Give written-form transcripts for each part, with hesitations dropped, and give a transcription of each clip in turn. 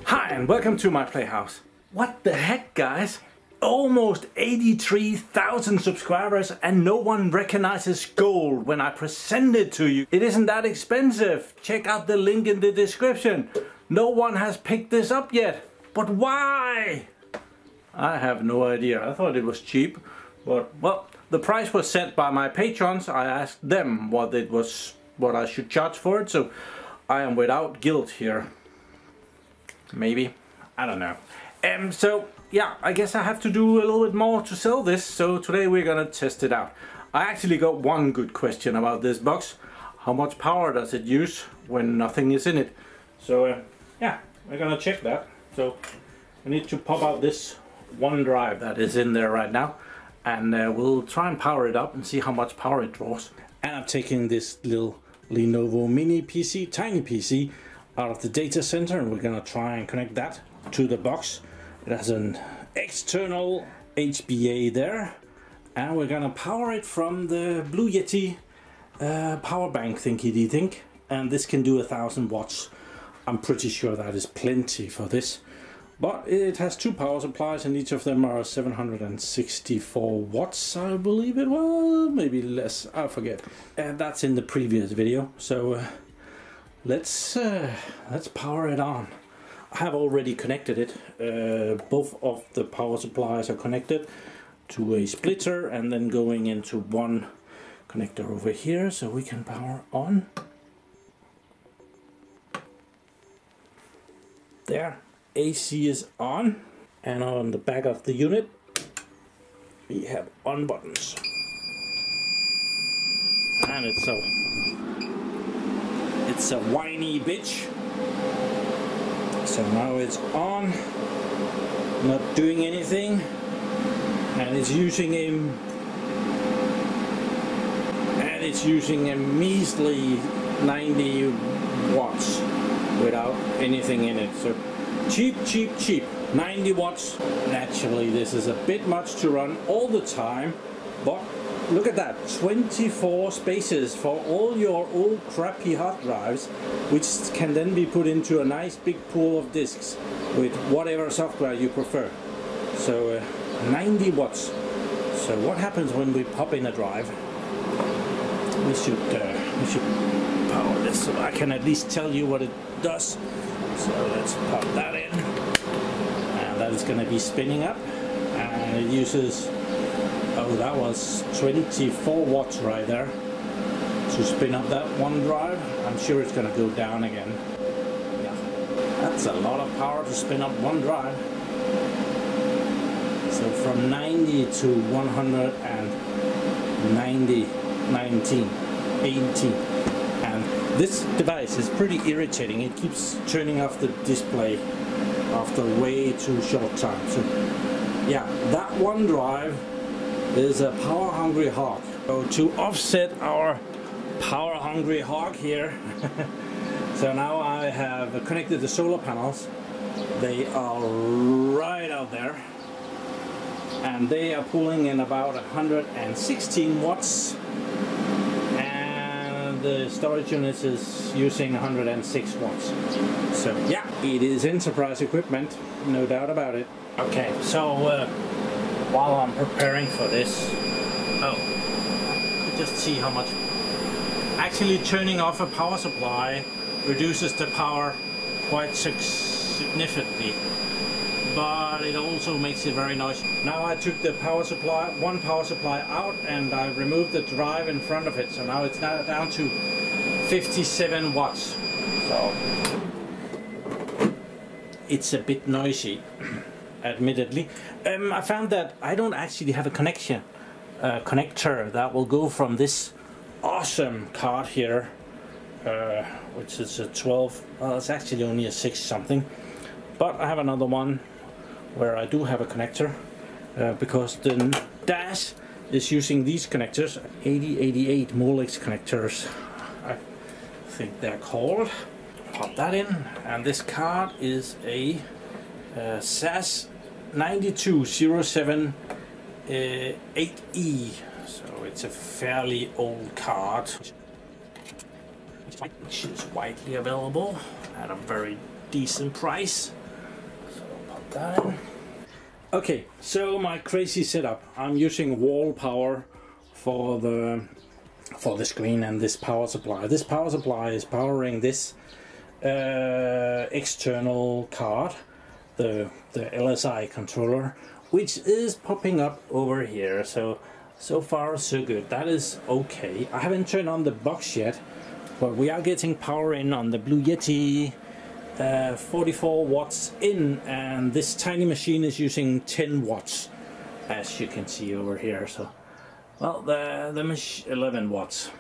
Hi and welcome to my playhouse. What the heck, guys? Almost 83,000 subscribers and no one recognizes gold when I present it to you. It isn't that expensive. Check out the link in the description. No one has picked this up yet. But why? I have no idea. I thought it was cheap. But, well, the price was set by my patrons. I asked them what I should charge for it. So I am without guilt here. Maybe. I don't know. So yeah, I guess I have to do a little bit more to sell this. So today we're gonna test it out. I actually got one good question about this box. How much power does it use when nothing is in it? So yeah, we're gonna check that. So I need to pop out this one drive that is in there right now, and we'll try and power it up and see how much power it draws. And I'm taking this little Lenovo mini PC, tiny PC, out of the data center, and we're gonna try and connect that to the box. It has an external HBA there, and we're gonna power it from the Blue Yeti power bank thinky think, and this can do 1000 watts. I'm pretty sure that is plenty for this, but it has two power supplies and each of them are 764 watts, I believe it was, maybe less, I forget. And that's in the previous video. So let's power it on. I have already connected it. Both of the power supplies are connected to a splitter and then going into one connector over here, so we can power on. There, AC is on, and on the back of the unit we have on buttons, and it's a whiny bitch. So now it's on, not doing anything, and it's using a measly 90 watts without anything in it. So cheap, 90 watts. Naturally, this is a bit much to run all the time, but look at that, 24 spaces for all your old crappy hard drives, which can then be put into a nice big pool of disks with whatever software you prefer. So 90 watts. So what happens when we pop in a drive? We should power this so I can at least tell you what it does. So let's pop that in, and that is going to be spinning up, and it uses, oh, that was 24 watts right there to spin up that one drive. I'm sure it's going to go down again. Yeah, that's a lot of power to spin up one drive. So from 90 to 190, 19, 18. And this device is pretty irritating. It keeps turning off the display after way too short time. So yeah, that one drive is a power hungry hog. So to offset our power hungry hog here, so now I have connected the solar panels. They are right out there, and they are pulling in about 116 watts, and the storage unit is using 106 watts. So yeah, it is enterprise equipment, no doubt about it. Okay, so while I'm preparing for this, oh, you could just see how much. Actually, turning off a power supply reduces the power quite significantly, but it also makes it very noisy. Now I took the power supply, one power supply out, and I removed the drive in front of it, so now it's now down to 57 watts. So it's a bit noisy, admittedly. I found that I don't actually have a connector that will go from this awesome card here, which is a 12, well, it's actually only a 6 something, but I have another one where I do have a connector, because the DAS is using these connectors, 8088 Molex connectors, I think they're called. Pop that in, and this card is a SAS 9207 8E, so it's a fairly old card. which is widely available at a very decent price. So I'll pop that in. Okay, so my crazy setup. I'm using wall power for the screen and this power supply. This power supply is powering this external card, the LSI controller, which is popping up over here. So far so good. That is okay. I haven't turned on the box yet, but we are getting power in on the Blue Yeti, 44 watts in, and this tiny machine is using 10 watts, as you can see over here. So, well, the machine 11 watts.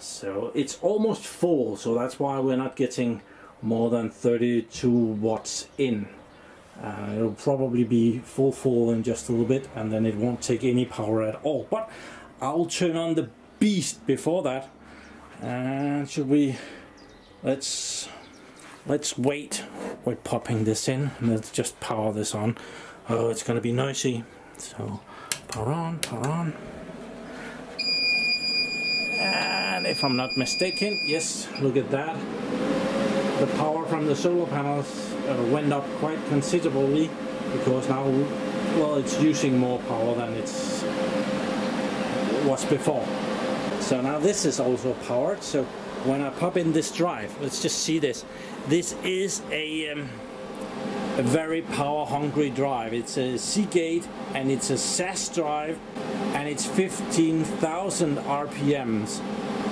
So it's almost full. So that's why we're not getting more than 32 watts in. It'll probably be full in just a little bit, and then it won't take any power at all. But I'll turn on the beast before that. And should we? Let's wait with popping this in. Let's just power this on. Oh, it's gonna be noisy. So power on, power on. And if I'm not mistaken, yes, look at that. The power from the solar panels went up quite considerably, because now, well, it's using more power than it was before. So now this is also powered. So when I pop in this drive, let's just see this. This is a very power hungry drive. It's a Seagate and it's a SAS drive, and it's 15,000 RPMs.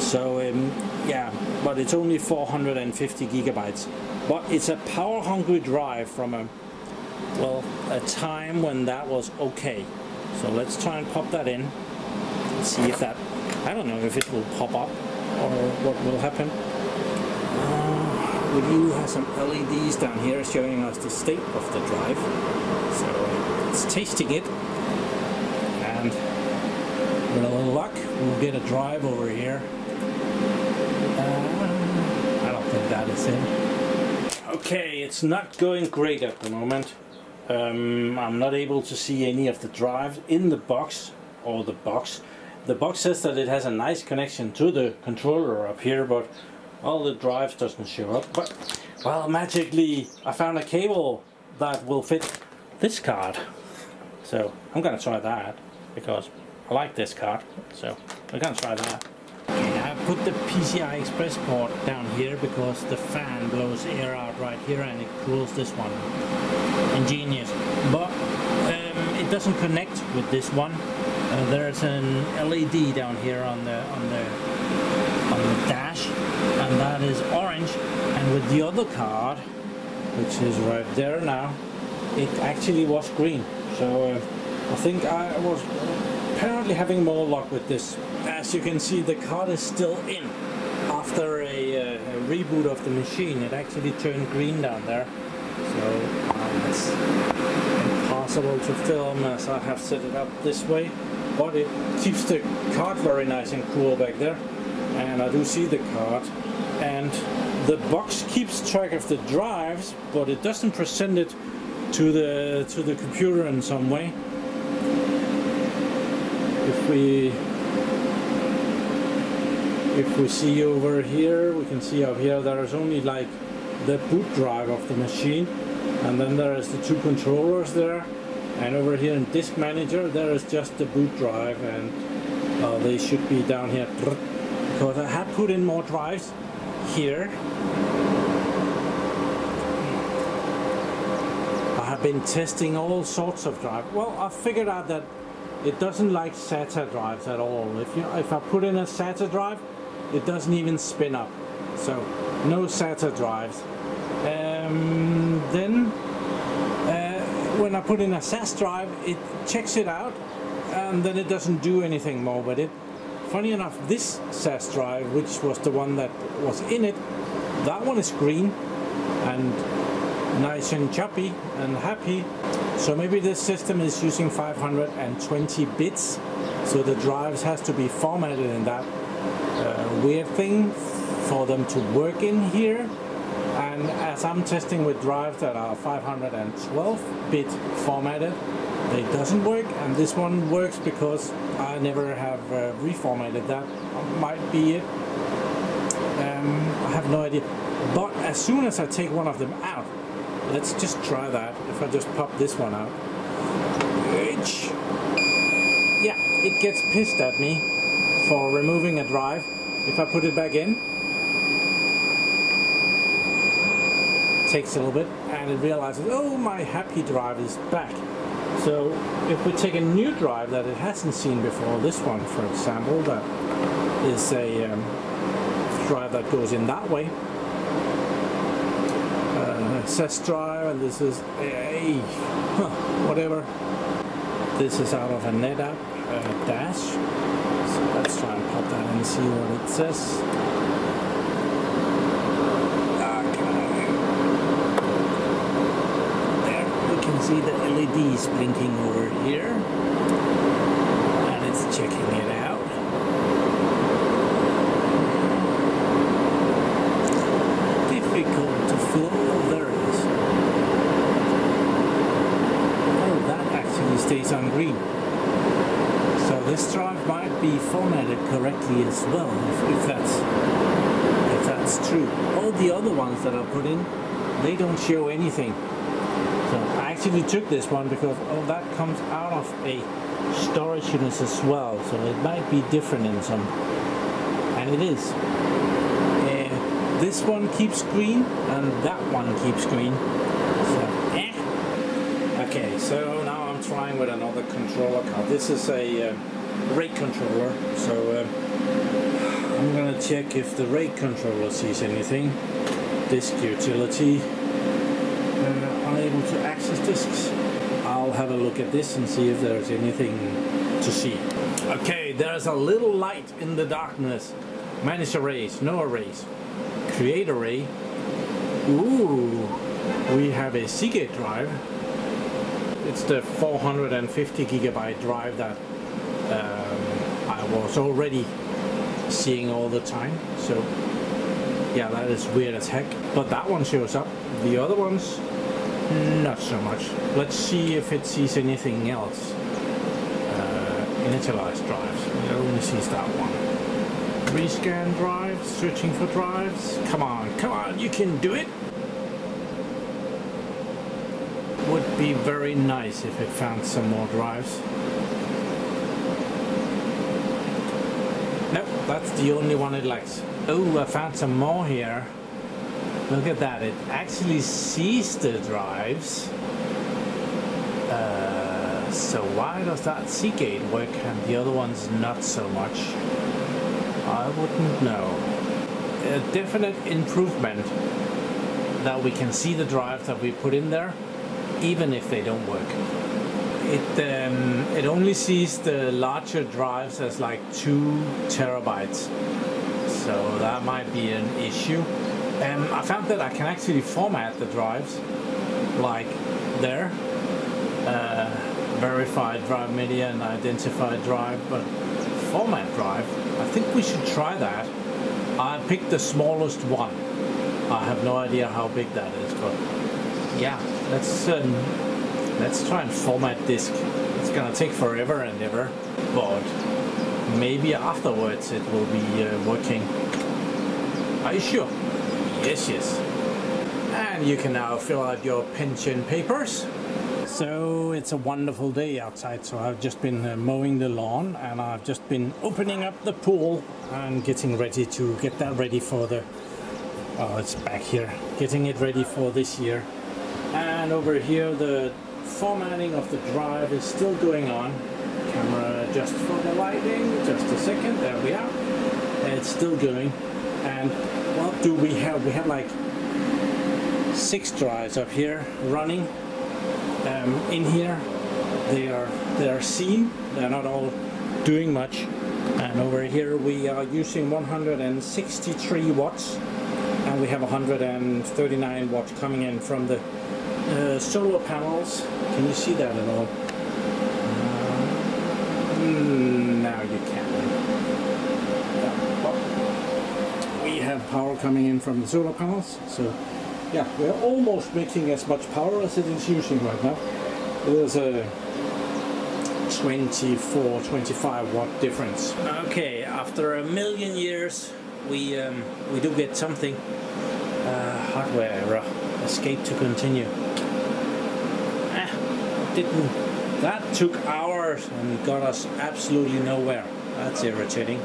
So yeah, but it's only 450 gigabytes. But it's a power hungry drive from a time when that was okay. So let's try and pop that in. Let's see if that, I don't know if it will pop up or what will happen. We do have some LEDs down here showing us the state of the drive. So it's tasting it, and with a little luck we'll get a drive over here. I don't think that is in. Okay, it's not going great at the moment. I'm not able to see any of the drives in the box, or the box. The box says that it has a nice connection to the controller up here, but all the drives doesn't show up. But, well, magically I found a cable that will fit this card. So I'm gonna try that, because I like this card. So we're gonna try that. Okay, I put the PCI Express port down here because the fan blows air out right here and it cools this one. Ingenious. But it doesn't connect with this one. There's an LED down here on the dash, and that is orange. And with the other card, which is right there now, it actually was green. So I think I was apparently having more luck with this. As you can see, the card is still in. After a reboot of the machine, it actually turned green down there. So it's impossible to film as I have set it up this way. But it keeps the card very nice and cool back there. And I do see the card. And the box keeps track of the drives, but it doesn't present it to the computer in some way. If we see over here, we can see up here there is only like the boot drive of the machine, and then there is the two controllers there, and over here in Disk Manager there is just the boot drive, and they should be down here because I have put in more drives here. I have been testing all sorts of drives. Well, I figured out that it doesn't like SATA drives at all. If I put in a SATA drive, it doesn't even spin up. So no SATA drives. Then when I put in a SAS drive, it checks it out, and then it doesn't do anything more with it. Funny enough, this SAS drive, which was the one that was in it, that one is green and nice and choppy and happy. So maybe this system is using 520 bits, so the drives has to be formatted in that weird thing for them to work in here. And as I'm testing with drives that are 512-bit formatted, it doesn't work, and this one works because I never have reformatted that. Might be it. I have no idea. But as soon as I take one of them out, let's just try that. If I just pop this one out, yeah, it gets pissed at me for removing a drive. If I put it back in, it takes a little bit, and it realizes, oh, my happy drive is back. So if we take a new drive that it hasn't seen before, this one for example, that is a drive that goes in that way, SUN drive, and this is a whatever. This is out of a NetApp dash. So let's try and pop that and see what it says. There we can see the LEDs blinking over here, and it's checking it out. Difficult to fill. Oh, there it is. Oh, that actually stays on green. So this drive might be formatted correctly as well, if that's true. All the other ones that I put in, they don't show anything. So I actually took this one because, oh, that comes out of a storage unit as well, so it might be different in some, and it is. This one keeps green and that one keeps green. So, okay, so now I'm trying with another controller card. This is a rate controller, so I'm gonna check if the rate controller sees anything. Disk utility, unable to access disks. I'll have a look at this and see if there's anything to see. Okay, there's a little light in the darkness. Manage arrays, no arrays. Create array. Ooh, we have a Seagate drive. It's the 450 gigabyte drive that I was already seeing all the time. So yeah, that is weird as heck. But that one shows up. The other ones, not so much. Let's see if it sees anything else. Initialized drives. It only sees that one. Rescan drives, searching for drives. Come on, you can do it. Would be very nice if it found some more drives. Nope, that's the only one it likes. Oh, I found some more here. Look at that, it actually sees the drives. So why does that Seagate work and the other ones not so much? I wouldn't know. A definite improvement that we can see the drives that we put in there, even if they don't work. It only sees the larger drives as like 2 terabytes, so that might be an issue. I found that I can actually format the drives, like there, verified drive media and identified drive, but format drive, I think we should try that. I picked the smallest one. I have no idea how big that is, but yeah, let's try and format disk. It's gonna take forever and ever, but maybe afterwards it will be working. Are you sure? Yes, yes. And you can now fill out your pension papers. So it's a wonderful day outside, so I've just been mowing the lawn, and I've just been opening up the pool and getting ready to get that ready for the, oh, it's back here, getting it ready for this year. And over here the formatting of the drive is still going on. Camera just for the lighting, just a second, there we are. It's still going. And what do we have? We have like 6 drives up here running. In here they are seen, they're not all doing much, and over here we are using 163 watts, and we have 139 watts coming in from the solar panels. Can you see that at all? Now you can. We have power coming in from the solar panels, so yeah, we're almost making as much power as it is using right now. There's a 24-25 watt difference. Okay, after a million years we do get something. Hardware error. Escape to continue. That took hours and got us absolutely nowhere. That's irritating.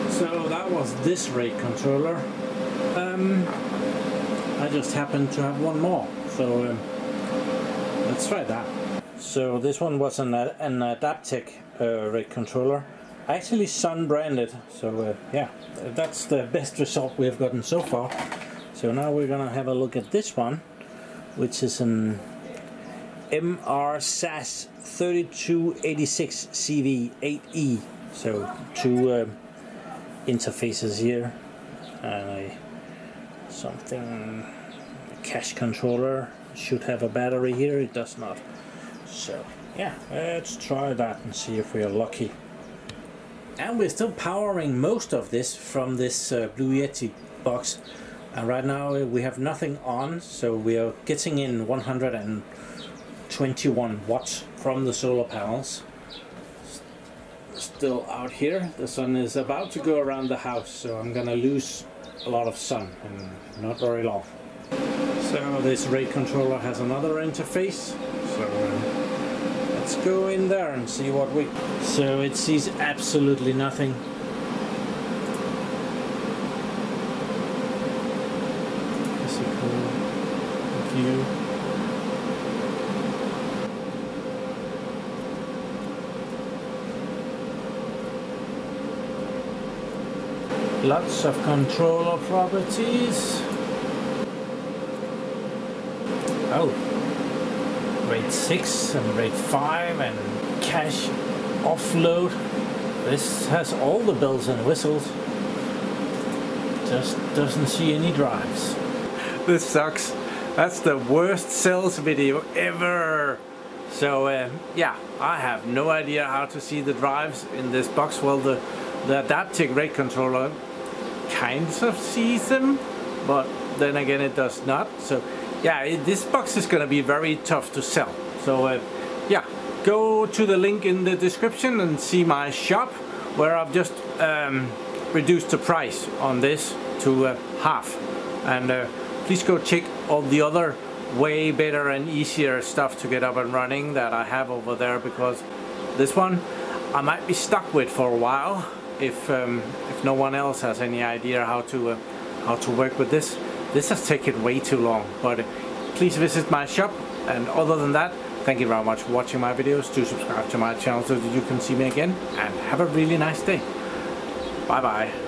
So that was this RAID controller. I just happened to have one more, so let's try that. So this one was an Adaptec RAID controller, actually SUN branded, so yeah, that's the best result we've gotten so far. So now we're gonna have a look at this one, which is an MR-SAS 3286 CV8E. So two interfaces here, and something, a cache controller. Should have a battery here, it does not. So yeah, let's try that and see if we are lucky. And we're still powering most of this from this Blue Yeti box, and right now we have nothing on, so we are getting in 121 watts from the solar panels. Still out here, the sun is about to go around the house, so I'm gonna lose a lot of sun and not very long. So this RAID controller has another interface, so let's go in there and see what we... So it sees absolutely nothing. Physical view. Lots of controller properties. Oh, RAID 6 and RAID 5 and cache offload. This has all the bells and whistles. Just doesn't see any drives. This sucks. That's the worst sales video ever. So yeah, I have no idea how to see the drives in this box. Well, the Adaptec RAID controller kind of sees them, but then again it does not. So yeah, this box is going to be very tough to sell. So yeah, go to the link in the description and see my shop, where I've just reduced the price on this to half. And please go check all the other way better and easier stuff to get up and running that I have over there, because this one I might be stuck with for a while if no one else has any idea how to work with this. This has taken way too long, but please visit my shop. And other than that, thank you very much for watching my videos. Do subscribe to my channel so that you can see me again, and have a really nice day. Bye bye.